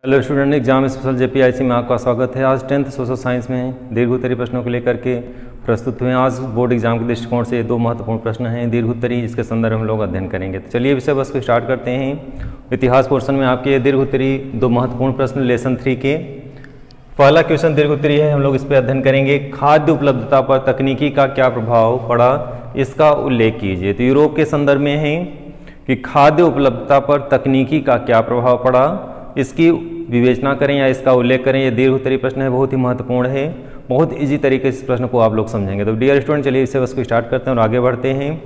Hello student, exam special जेपीआईसी में आपका स्वागत है। आज 10th सोशल साइंस में दीर्घोत्तरी प्रश्नों को लेकर के प्रस्तुत हुए। आज बोर्ड एग्जाम के दृष्टिकोण से दो महत्वपूर्ण प्रश्न हैं दीर्घोत्तरी, इसके संदर्भ में हम लोग अध्ययन करेंगे। तो चलिए विषय वस्तु को स्टार्ट करते हैं। इतिहास पोर्शन में आपके दीर्घोत्तरी दो महत्वपूर्ण प्रश्न लेसन 3 के। पहला क्वेश्चन दीर्घोत्तरी है, हम लोग इस पर अध्ययन करेंगे। खाद्य उपलब्धता पर तकनीकी का क्या प्रभाव पड़ा, इसका उल्लेख कीजिए। तो यूरोप के संदर्भ में है कि खाद्य उपलब्धता पर तकनीकी का क्या प्रभाव पड़ा, इसकी विवेचना करें या इसका उल्लेख करें। यह दीर्घोत्तरी प्रश्न है, बहुत ही महत्वपूर्ण है, बहुत इजी तरीके से इस प्रश्न को आप लोग समझेंगे। तो डियर स्टूडेंट, चलिए इसे बस को स्टार्ट करते हैं और आगे बढ़ते हैं।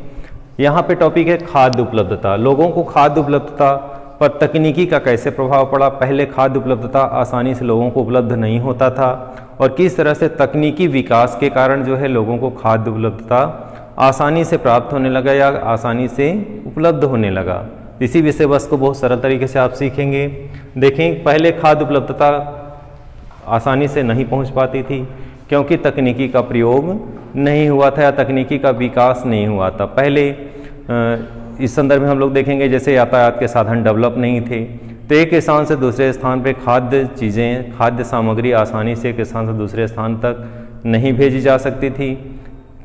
यहाँ पे टॉपिक है खाद्य उपलब्धता। लोगों को खाद्य उपलब्धता पर तकनीकी का कैसे प्रभाव पड़ा। पहले खाद्य उपलब्धता आसानी से लोगों को उपलब्ध नहीं होता था और किस तरह से तकनीकी विकास के कारण जो है लोगों को खाद्य उपलब्धता आसानी से प्राप्त होने लगा या आसानी से उपलब्ध होने लगा। इसी विषय वस्तु को बहुत सरल तरीके से आप सीखेंगे। देखें, पहले खाद्य उपलब्धता आसानी से नहीं पहुंच पाती थी क्योंकि तकनीकी का प्रयोग नहीं हुआ था या तकनीकी का विकास नहीं हुआ था। पहले इस संदर्भ में हम लोग देखेंगे जैसे यातायात के साधन डेवलप नहीं थे, तो एक स्थान से दूसरे स्थान पर खाद्य चीज़ें, खाद्य सामग्री आसानी से एक स्थान से दूसरे स्थान तक नहीं भेजी जा सकती थी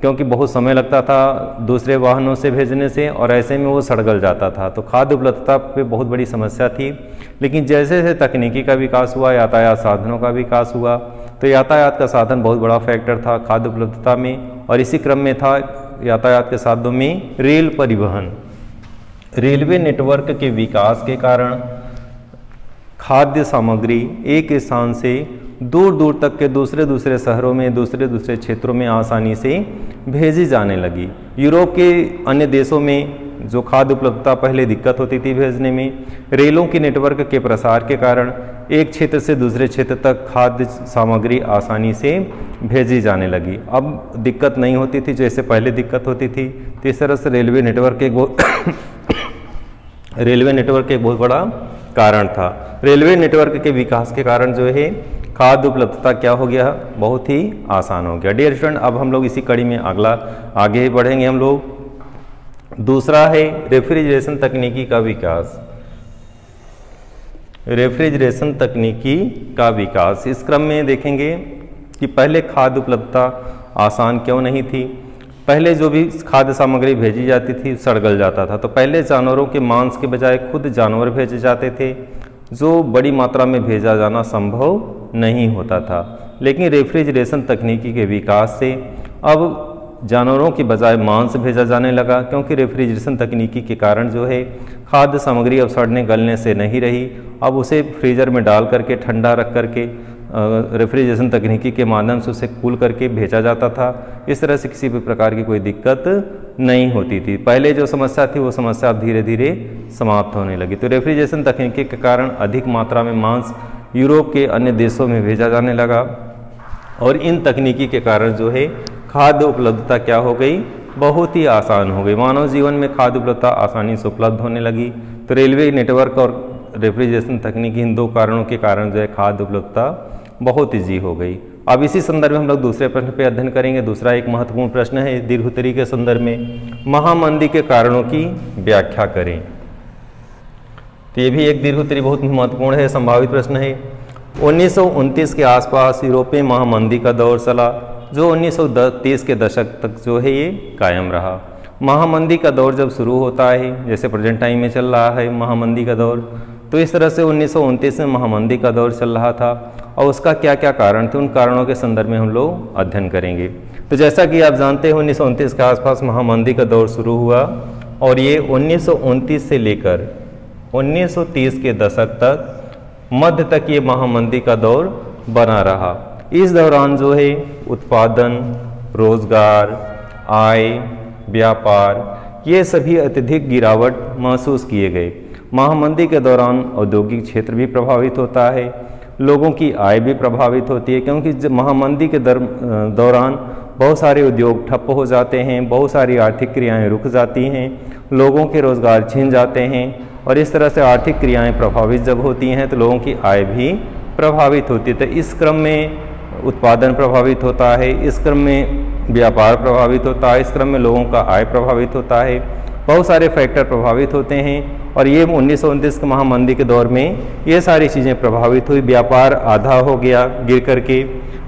क्योंकि बहुत समय लगता था दूसरे वाहनों से भेजने से और ऐसे में वो सड़गल जाता था। तो खाद्य उपलब्धता पे बहुत बड़ी समस्या थी। लेकिन जैसे जैसे तकनीकी का विकास हुआ, यातायात साधनों का विकास हुआ, तो यातायात का साधन बहुत बड़ा फैक्टर था खाद्य उपलब्धता में। और इसी क्रम में था यातायात के साधनों में रेल परिवहन। रेलवे नेटवर्क के विकास के कारण खाद्य सामग्री एक स्थान से दूर दूर तक के दूसरे शहरों में, दूसरे क्षेत्रों में आसानी से भेजी जाने लगी। यूरोप के अन्य देशों में जो खाद्य उपलब्धता पहले दिक्कत होती थी भेजने में, रेलों के नेटवर्क के प्रसार के कारण एक क्षेत्र से दूसरे क्षेत्र तक खाद्य सामग्री आसानी से भेजी जाने लगी। अब दिक्कत नहीं होती थी जैसे पहले दिक्कत होती थी। तो इस तरह से रेलवे नेटवर्क एक बहुत बड़ा कारण था। रेलवे नेटवर्क के विकास के कारण जो है खाद्य उपलब्धता क्या हो गया, बहुत ही आसान हो गया। डियर स्टूडेंट, अब हम लोग इसी कड़ी में आगे बढ़ेंगे। हम लोग दूसरा है रेफ्रिजरेशन तकनीकी का विकास। रेफ्रिजरेशन तकनीकी का विकास, इस क्रम में देखेंगे कि पहले खाद्य उपलब्धता आसान क्यों नहीं थी। पहले जो भी खाद्य सामग्री भेजी जाती थी सड़गल जाता था। तो पहले जानवरों के मांस के बजाय खुद जानवर भेजे जाते थे, जो बड़ी मात्रा में भेजा जाना संभव नहीं होता था। लेकिन रेफ्रिजरेशन तकनीकी के विकास से अब जानवरों के बजाय मांस भेजा जाने लगा क्योंकि रेफ्रिजरेशन तकनीकी के कारण जो है खाद्य सामग्री अब सड़ने गलने से नहीं रही। अब उसे फ्रीजर में डाल करके ठंडा रख करके रेफ्रिजरेशन तकनीकी के माध्यम से उसे कूल करके भेजा जाता था। इस तरह से किसी भी प्रकार की कोई दिक्कत नहीं होती थी। पहले जो समस्या थी वो समस्या अब धीरे धीरे समाप्त होने लगी। तो रेफ्रिजरेशन तकनीकी के कारण अधिक मात्रा में मांस यूरोप के अन्य देशों में भेजा जाने लगा और इन तकनीकी के कारण जो है खाद्य उपलब्धता क्या हो गई, बहुत ही आसान हो गई। मानव जीवन में खाद्य उपलब्धता आसानी से उपलब्ध होने लगी। तो रेलवे नेटवर्क और रेफ्रिजरेशन तकनीकी इन दो कारणों के कारण जो है खाद्य उपलब्धता बहुत ईजी हो गई। अब इसी संदर्भ में हम लोग दूसरे प्रश्न पे अध्ययन करेंगे। दूसरा एक महत्वपूर्ण प्रश्न है दीर्घोत्तरी के संदर्भ में, महामंदी के कारणों की व्याख्या करें। तो ये भी एक दीर्घोत्तरी बहुत महत्वपूर्ण है, संभावित प्रश्न है। 1929 के आसपास यूरोप में महामंदी का दौर चला जो 1930 के दशक तक जो है ये कायम रहा। महामंदी का दौर जब शुरू होता है, जैसे प्रेजेंट टाइम में चल रहा है महामंदी का दौर, तो इस तरह से 1929 में महामंदी का दौर चल रहा था और उसका क्या क्या कारण थे, उन कारणों के संदर्भ में हम लोग अध्ययन करेंगे। तो जैसा कि आप जानते हैं 1929 के आसपास महामंदी का दौर शुरू हुआ और ये 1929 से लेकर 1930 के दशक तक मध्य तक ये महामंदी का दौर बना रहा। इस दौरान जो है उत्पादन, रोजगार, आय, व्यापार ये सभी अत्यधिक गिरावट महसूस किए गए। महामंदी के दौरान औद्योगिक क्षेत्र भी प्रभावित होता है, लोगों की आय भी प्रभावित होती है क्योंकि जब महामंदी के दौरान बहुत सारे उद्योग ठप्प हो जाते हैं, बहुत सारी आर्थिक क्रियाएं रुक जाती हैं, लोगों के रोजगार छिन जाते हैं और इस तरह से आर्थिक क्रियाएं प्रभावित जब होती हैं तो लोगों की आय भी प्रभावित होती है। तो इस क्रम में उत्पादन प्रभावित होता है, इस क्रम में व्यापार प्रभावित होता है, इस क्रम में लोगों का आय प्रभावित होता है, बहुत सारे फैक्टर प्रभावित होते हैं और ये 1929 के महामंदी के दौर में ये सारी चीज़ें प्रभावित हुई। व्यापार आधा हो गया गिर करके,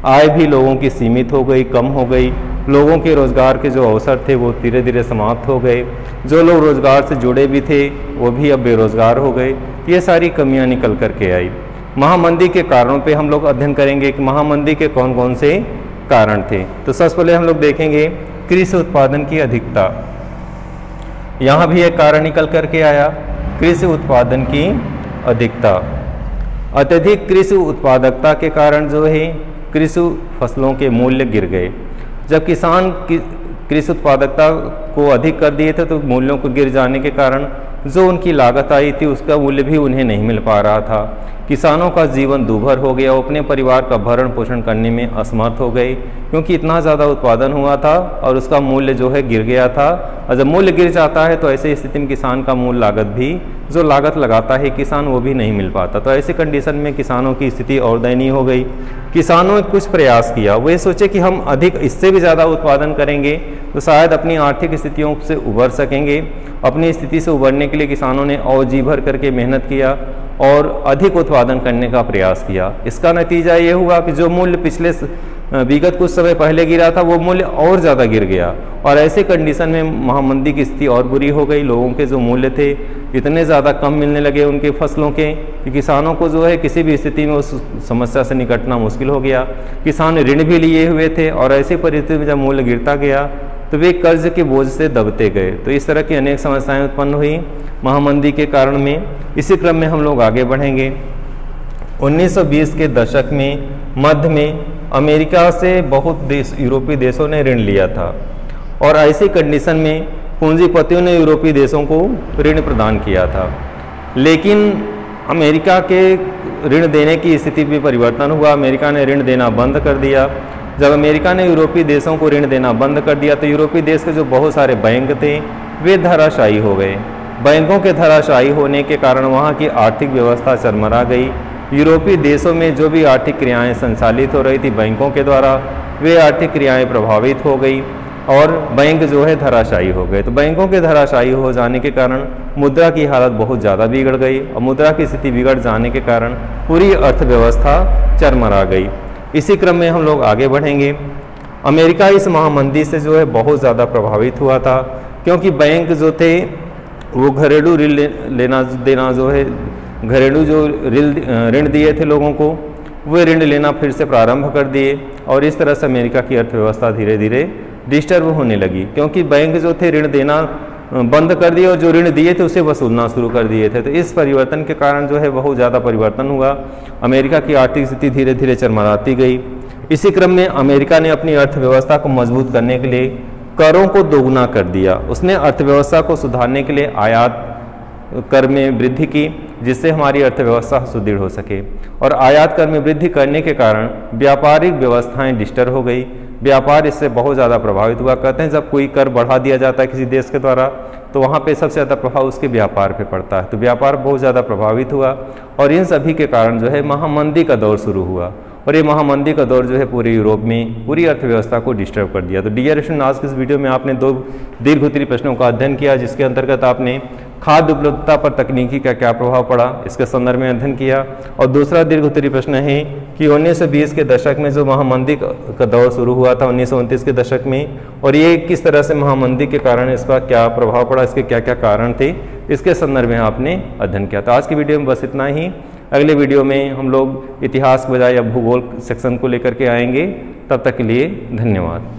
आय भी लोगों की सीमित हो गई, कम हो गई, लोगों के रोज़गार के जो अवसर थे वो धीरे धीरे समाप्त हो गए, जो लोग रोज़गार से जुड़े भी थे वो भी अब बेरोज़गार हो गए। ये सारी कमियां निकल कर के आई। महामंदी के कारणों पे हम लोग अध्ययन करेंगे कि महामंदी के कौन कौन से कारण थे। तो सबसे पहले हम लोग देखेंगे कृषि उत्पादन की अधिकता। यहाँ भी एक कारण निकल कर के आया, कृषि उत्पादन की अधिकता। अत्यधिक कृषि उत्पादकता के कारण जो है कृषि फसलों के मूल्य गिर गए। जब किसान कृषि उत्पादकता को अधिक कर दिए थे तो मूल्यों को गिर जाने के कारण जो उनकी लागत आई थी उसका मूल्य भी उन्हें नहीं मिल पा रहा था। किसानों का जीवन दूभर हो गया, वो अपने परिवार का भरण पोषण करने में असमर्थ हो गए क्योंकि इतना ज़्यादा उत्पादन हुआ था और उसका मूल्य जो है गिर गया था। और जब मूल्य गिर जाता है तो ऐसे स्थिति में किसान का मूल लागत भी, जो लागत लगाता है किसान, वो भी नहीं मिल पाता। तो ऐसी कंडीशन में किसानों की स्थिति और दयनीय हो गई। किसानों ने कुछ प्रयास किया, वो ये सोचे कि हम अधिक इससे भी ज़्यादा उत्पादन करेंगे तो शायद अपनी आर्थिक स्थितियों से उबर सकेंगे। अपनी स्थिति से उबरने के लिए किसानों ने और जी भर करके मेहनत किया और अधिक उत्पादन करने का प्रयास किया। इसका नतीजा ये हुआ कि जो मूल्य पिछले विगत कुछ समय पहले गिरा था वो मूल्य और ज़्यादा गिर गया और ऐसे कंडीशन में महामंदी की स्थिति और बुरी हो गई। लोगों के जो मूल्य थे इतने ज़्यादा कम मिलने लगे उनके फसलों के कि किसानों को जो है किसी भी स्थिति में उस समस्या से निपटना मुश्किल हो गया। किसान ऋण भी लिए हुए थे और ऐसी परिस्थिति में जब मूल्य गिरता गया तो वे कर्ज के बोझ से दबते गए। तो इस तरह की अनेक समस्याएं उत्पन्न हुई महामंदी के कारण में। इसी क्रम में हम लोग आगे बढ़ेंगे। 1920 के दशक में मध्य में अमेरिका से बहुत यूरोपीय देशों ने ऋण लिया था और ऐसी कंडीशन में पूंजीपतियों ने यूरोपीय देशों को ऋण प्रदान किया था। लेकिन अमेरिका के ऋण देने की स्थिति में परिवर्तन हुआ। अमेरिका ने ऋण देना बंद कर दिया। जब अमेरिका ने यूरोपीय देशों को ऋण देना बंद कर दिया तो यूरोपीय देश के जो बहुत सारे बैंक थे वे धराशायी हो गए। बैंकों के धराशायी होने के कारण वहाँ की आर्थिक व्यवस्था चरमरा गई। यूरोपीय देशों में जो भी आर्थिक क्रियाएं संचालित हो रही थी बैंकों के द्वारा, वे आर्थिक क्रियाएं प्रभावित हो गई और बैंक जो है धराशायी हो गए। तो बैंकों के धराशायी हो जाने के कारण मुद्रा की हालत बहुत ज़्यादा बिगड़ गई और मुद्रा की स्थिति बिगड़ जाने के कारण पूरी अर्थव्यवस्था चरमरा गई। इसी क्रम में हम लोग आगे बढ़ेंगे। अमेरिका इस महामंदी से जो है बहुत ज़्यादा प्रभावित हुआ था क्योंकि बैंक जो थे वो घरेलू ऋण लेना देना जो है, घरेलू जो ऋण दिए थे लोगों को, वे ऋण लेना फिर से प्रारंभ कर दिए और इस तरह से अमेरिका की अर्थव्यवस्था धीरे धीरे डिस्टर्ब होने लगी क्योंकि बैंक जो थे ऋण देना बंद कर दिए और जो ऋण दिए थे उसे वसूलना शुरू कर दिए थे। तो इस परिवर्तन के कारण जो है बहुत ज़्यादा परिवर्तन हुआ। अमेरिका की आर्थिक स्थिति धीरे धीरे चरमराती गई। इसी क्रम में अमेरिका ने अपनी अर्थव्यवस्था को मजबूत करने के लिए करों को दोगुना कर दिया। उसने अर्थव्यवस्था को सुधारने के लिए आयात कर में वृद्धि की जिससे हमारी अर्थव्यवस्था सुदृढ़ हो सके और आयात कर में वृद्धि करने के कारण व्यापारिक व्यवस्थाएं डिस्टर्ब हो गई। व्यापार इससे बहुत ज़्यादा प्रभावित हुआ। कहते हैं जब कोई कर बढ़ा दिया जाता है किसी देश के द्वारा तो वहाँ पे सबसे ज़्यादा प्रभाव उसके व्यापार पे पड़ता है। तो व्यापार बहुत ज़्यादा प्रभावित हुआ और इन सभी के कारण जो है महामंदी का दौर शुरू हुआ और ये महामंदी का दौर जो है पूरे यूरोप में पूरी अर्थव्यवस्था को डिस्टर्ब कर दिया। तो डियर स्टूडेंट, आज के इस वीडियो में आपने 2 दीर्घ उत्तरीय प्रश्नों का अध्ययन किया जिसके अंतर्गत आपने खाद्य उपलब्धता पर तकनीकी का क्या प्रभाव पड़ा इसके संदर्भ में अध्ययन किया। और दूसरा दीर्घ उत्तरीय प्रश्न है कि 1920 के दशक में जो महामंदी का दौर शुरू हुआ था 1929 के दशक में, और ये किस तरह से महामंदी के कारण इसका क्या प्रभाव पड़ा, इसके क्या क्या कारण थे, इसके संदर्भ में आपने अध्ययन किया। तो आज की वीडियो में बस इतना ही। अगले वीडियो में हम लोग इतिहास के बजाय या भूगोल सेक्शन को लेकर के आएंगे। तब तक के लिए धन्यवाद।